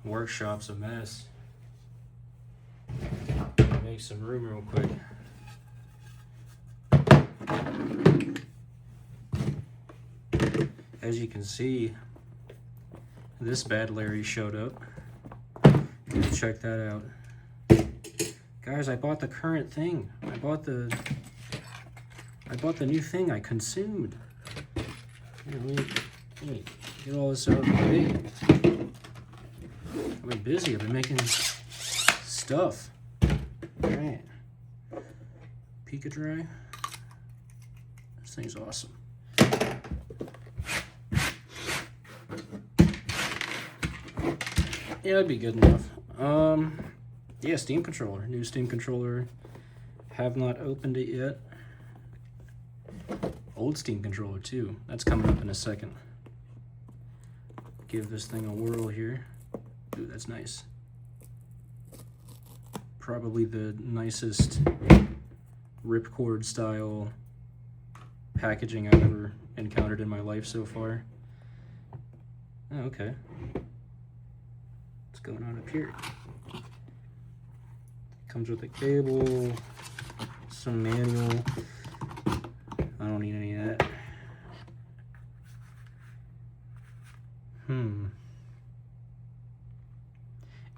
workshop's a mess. Make some room real quick. As you can see, this bad Larry showed up. Check that out. Guys, I bought the current thing. I bought the new thing I consumed. Here, let me get all this out of the way. I've been busy. I've been making stuff. Alright. Pika Dry. This thing's awesome. Yeah, that'd be good enough. Yeah, Steam controller. New Steam controller. Have not opened it yet. Old Steam controller too. That's coming up in a second. Give this thing a whirl here. Ooh, that's nice. Probably the nicest ripcord style packaging I've ever encountered in my life so far. Oh, okay. What's going on up here? Comes with a cable, some manual. I don't need any of that.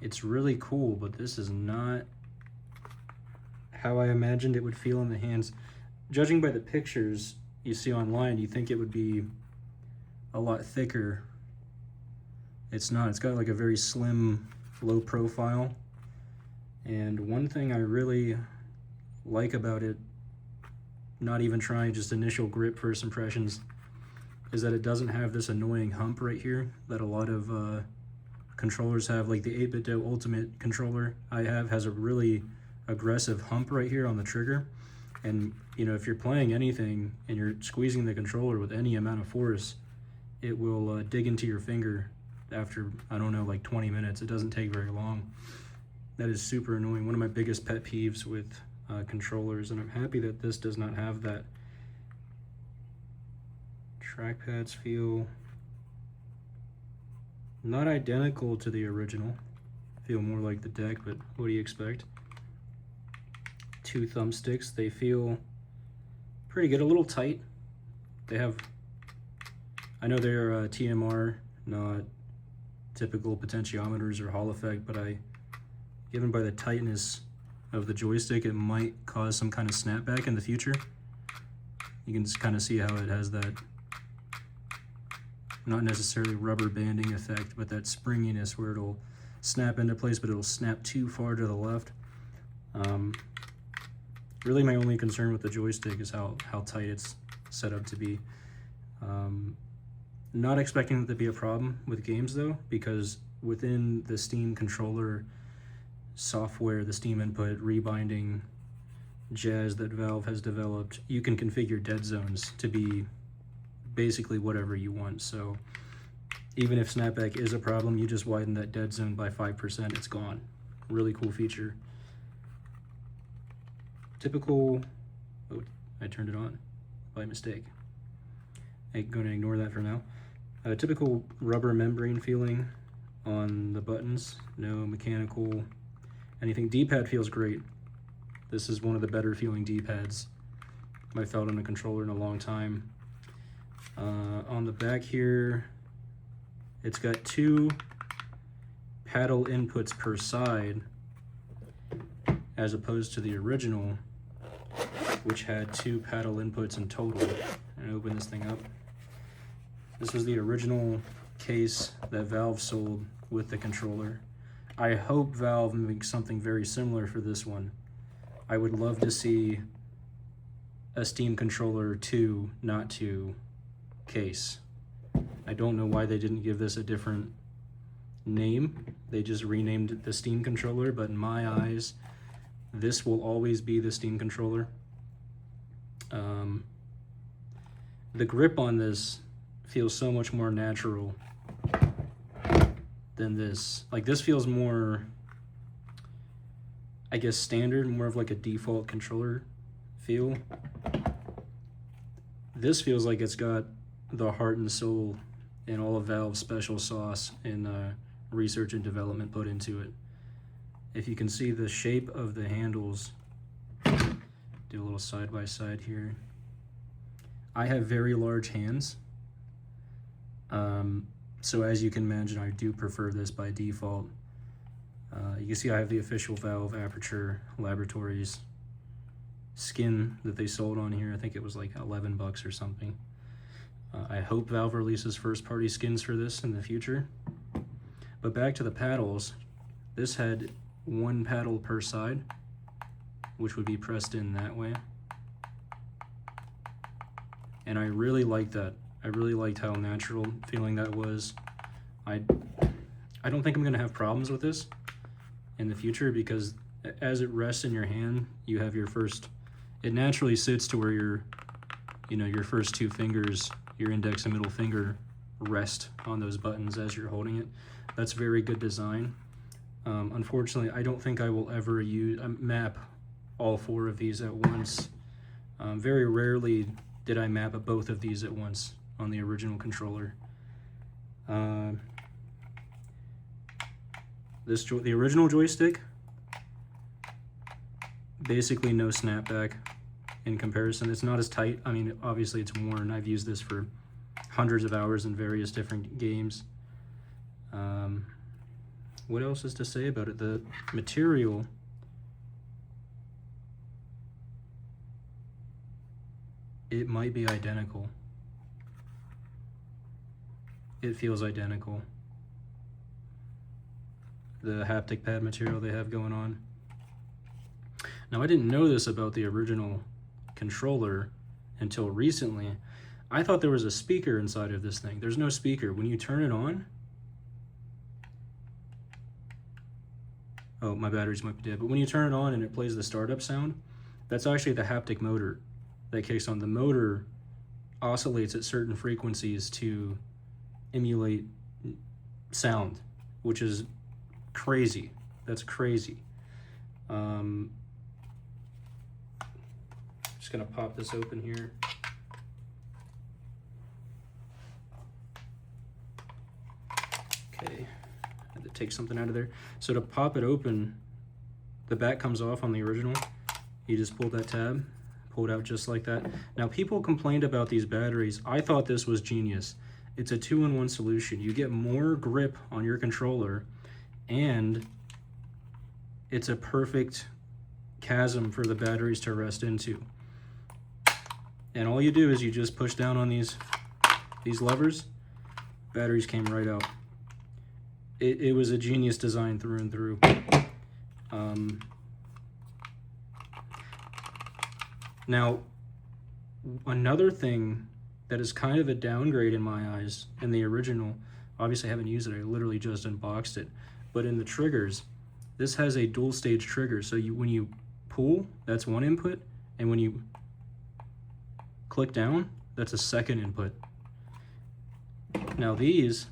It's really cool, but this is not how I imagined it would feel in the hands. Judging by the pictures you see online, you think it would be a lot thicker. It's not. It's got like a very slim, low profile. And one thing I really like about it, not even trying, just initial grip first impressions, is that it doesn't have this annoying hump right here that a lot of controllers have. Like the 8BitDo Ultimate controller I have has a really aggressive hump right here on the trigger. And you know, if you're playing anything and you're squeezing the controller with any amount of force, it will dig into your finger after, I don't know, like 20 minutes. It doesn't take very long. That is super annoying. One of my biggest pet peeves with controllers, and I'm happy that this does not have that. Trackpads feel not identical to the original. Feel more like the deck, but what do you expect? Two thumbsticks, they feel pretty good, a little tight. They have, I know they're TMR, not typical potentiometers or Hall effect, but given by the tightness of the joystick, it might cause some kind of snapback in the future. You can just kind of see how it has that, not necessarily rubber banding effect, but that springiness where it'll snap into place, but it'll snap too far to the left. Really my only concern with the joystick is how tight it's set up to be. Not expecting it to be a problem with games though, because within the Steam controller software, the Steam input rebinding jazz that Valve has developed, you can configure dead zones to be basically whatever you want. So even if snapback is a problem, you just widen that dead zone by 5%, it's gone. Really cool feature. Typical, oh, I turned it on by mistake. I'm going to ignore that for now. Typical rubber membrane feeling on the buttons, no mechanical anything. D-pad feels great. This is one of the better feeling D-pads I've felt on a controller in a long time. On the back here, it's got two paddle inputs per side, as opposed to the original, which had two paddle inputs in total. And open this thing up. This was the original case that Valve sold with the controller. I hope Valve makes something very similar for this one. I would love to see a Steam Controller 2, not 2 case. I don't know why they didn't give this a different name. They just renamed it the Steam Controller, but in my eyes, this will always be the Steam Controller. The grip on this feels so much more natural than this. Like, this feels more, I guess, standard, more of like a default controller feel. This feels like it's got the heart and soul and all of Valve's special sauce in research and development put into it. If you can see the shape of the handles, do a little side by side here. I have very large hands, so as you can imagine, I do prefer this by default. You can see I have the official Valve Aperture Laboratories skin that they sold on here. I think it was like 11 bucks or something. I hope Valve releases first-party skins for this in the future. But back to the paddles, this had one paddle per side, which would be pressed in that way. And I really liked that. I really liked how natural feeling that was. I don't think I'm gonna have problems with this in the future, because as it rests in your hand, you have your first, it naturally sits to where your first two fingers, your index and middle finger, rest on those buttons as you're holding it. That's very good design. Unfortunately, I don't think I will ever map all four of these at once. Very rarely did I map both of these at once on the original controller. The original joystick, basically no snapback in comparison. It's not as tight. I mean, obviously it's worn. I've used this for hundreds of hours in various different games. What else is to say about it? The material, it might be identical. It feels identical. The haptic pad material they have going on. Now, I didn't know this about the original controller until recently. I thought there was a speaker inside of this thing. There's no speaker. When you turn it on, oh, my batteries might be dead, but when you turn it on and it plays the startup sound, that's actually the haptic motor that kicks on. The motor oscillates at certain frequencies to emulate sound, which is crazy. That's crazy. Just gonna pop this open here. Okay, I had to take something out of there. So to pop it open, the back comes off on the original. You just pull that tab, pull it out just like that. Now, people complained about these batteries. I thought this was genius. It's a 2-in-1 solution. You get more grip on your controller, and it's a perfect chasm for the batteries to rest into. And all you do is you just push down on these levers, batteries came right out. It was a genius design through and through. Now, another thing that is kind of a downgrade in my eyes in the original, obviously I haven't used it, I literally just unboxed it, but in the triggers, this has a dual stage trigger. So when you pull, that's one input, and when you click down, that's a second input. Now these,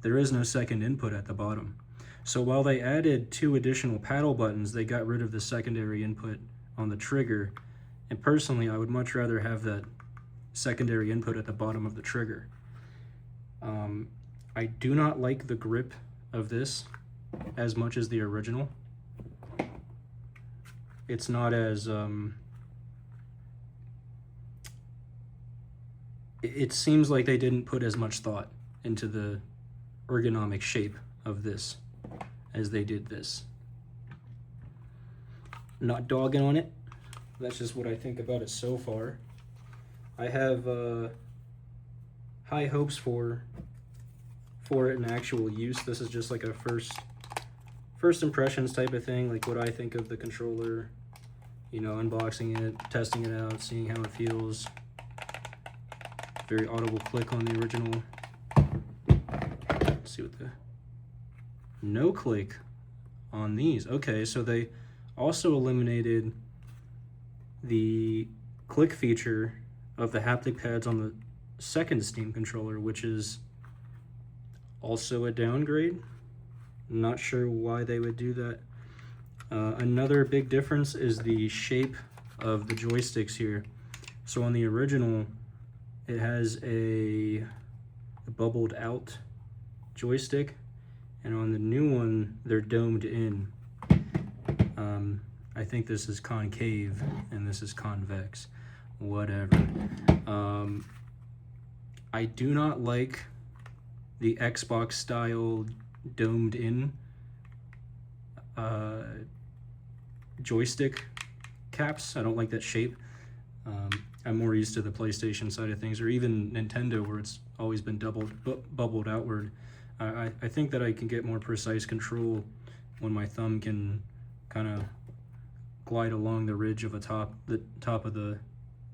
there is no second input at the bottom. So while they added 2 additional paddle buttons, they got rid of the secondary input on the trigger. And personally, I would much rather have that secondary input at the bottom of the trigger. I do not like the grip of this as much as the original. It's not as, it seems like they didn't put as much thought into the ergonomic shape of this as they did this. Not dogging on it. That's just what I think about it so far. I have high hopes for it in actual use. This is just like a first impressions type of thing, like what I think of the controller, you know, unboxing it, testing it out, seeing how it feels. Very audible click on the original. Let's see what no click on these. Okay, so they also eliminated the click feature of the haptic pads on the second Steam controller, which is also a downgrade. Not sure why they would do that. Another big difference is the shape of the joysticks here. So on the original, it has a bubbled out joystick, and on the new one, they're domed in. I think this is concave, and this is convex. Whatever. I do not like the Xbox style domed in joystick caps. I don't like that shape. I'm more used to the PlayStation side of things, or even Nintendo, where it's always been bubbled outward. I think that I can get more precise control when my thumb can kind of glide along the ridge of the top of the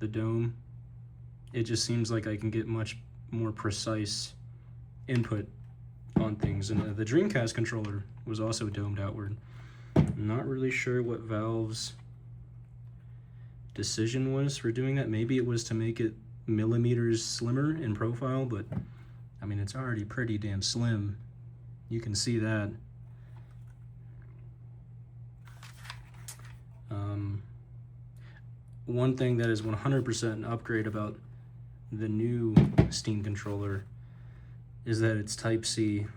dome. It just seems like I can get much more precise input on things. And the Dreamcast controller was also domed outward. I'm not really sure what Valve's decision was for doing that. Maybe it was to make it millimeters slimmer in profile, but I mean, it's already pretty damn slim. You can see that. One thing that is 100% an upgrade about the new Steam controller is that it's Type-C.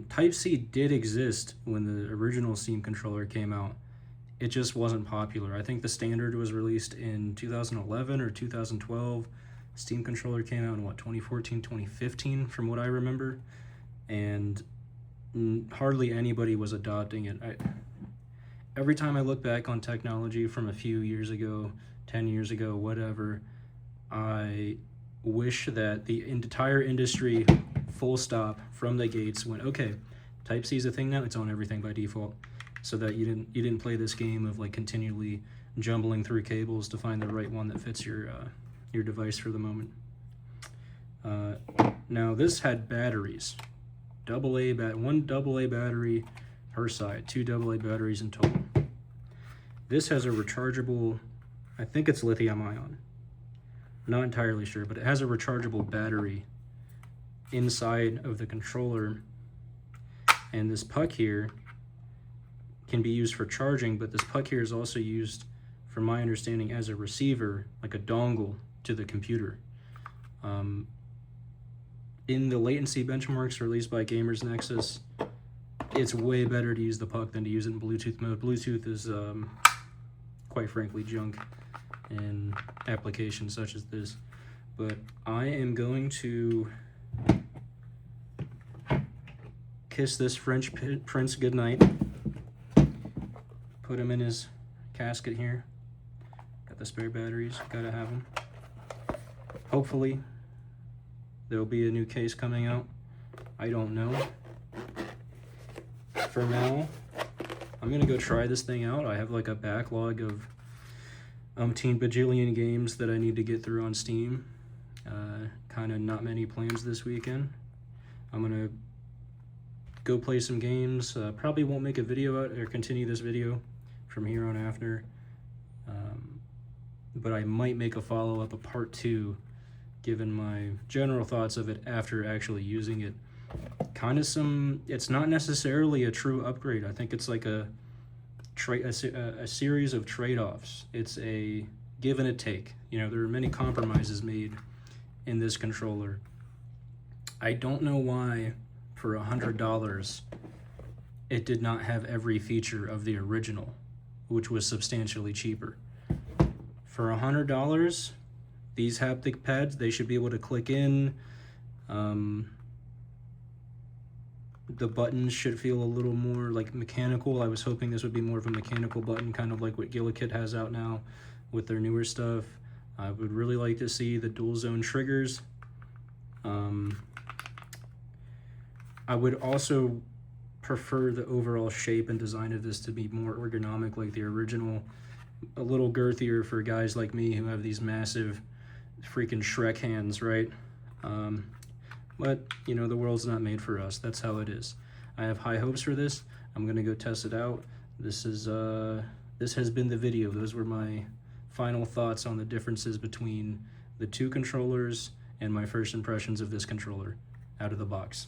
Type-C did exist when the original Steam controller came out. It just wasn't popular. I think the standard was released in 2011 or 2012. Steam controller came out in, 2014, 2015, from what I remember. And hardly anybody was adopting it. Every time I look back on technology from a few years ago, 10 years ago, whatever, I wish that the entire industry, full stop, from the gates, went, okay, Type-C is a thing now, it's on everything by default, so that you didn't play this game of like continually jumbling through cables to find the right one that fits your device for the moment. Now this had batteries, one AA battery per side, 2 AA batteries in total. This has a rechargeable, I think it's lithium ion, not entirely sure, but it has a rechargeable battery inside of the controller, and this puck here can be used for charging, but this puck here is also used, from my understanding, as a receiver, like a dongle to the computer. In the latency benchmarks released by Gamers Nexus, it's way better to use the puck than to use it in Bluetooth mode. Bluetooth is, quite frankly, junk in applications such as this. But I am going to kiss this French prince goodnight. Put him in his casket here. Got the spare batteries, gotta have them. Hopefully, there'll be a new case coming out. I don't know. For now, I'm gonna go try this thing out. I have like a backlog of umpteen bajillion games that I need to get through on Steam. Kind of not many plans this weekend. I'm gonna go play some games. Probably won't make a video out or continue this video from here on after. But I might make a follow-up, a part 2, given my general thoughts of it after actually using it. Kind of it's not necessarily a true upgrade. I think it's like a series of trade-offs. It's a give and a take. You know, there are many compromises made in this controller. I don't know why for $100 it did not have every feature of the original, which was substantially cheaper. For $100, these haptic pads, they should be able to click in. The buttons should feel a little more like mechanical. I was hoping this would be more of a mechanical button, kind of like what Gillikit has out now with their newer stuff. I would really like to see the dual zone triggers. I would also prefer the overall shape and design of this to be more ergonomic like the original, a little girthier for guys like me who have these massive freaking Shrek hands, right? But, you know, the world's not made for us. That's how it is. I have high hopes for this. I'm going to go test it out. This has been the video. Those were my final thoughts on the differences between the two controllers and my first impressions of this controller out of the box.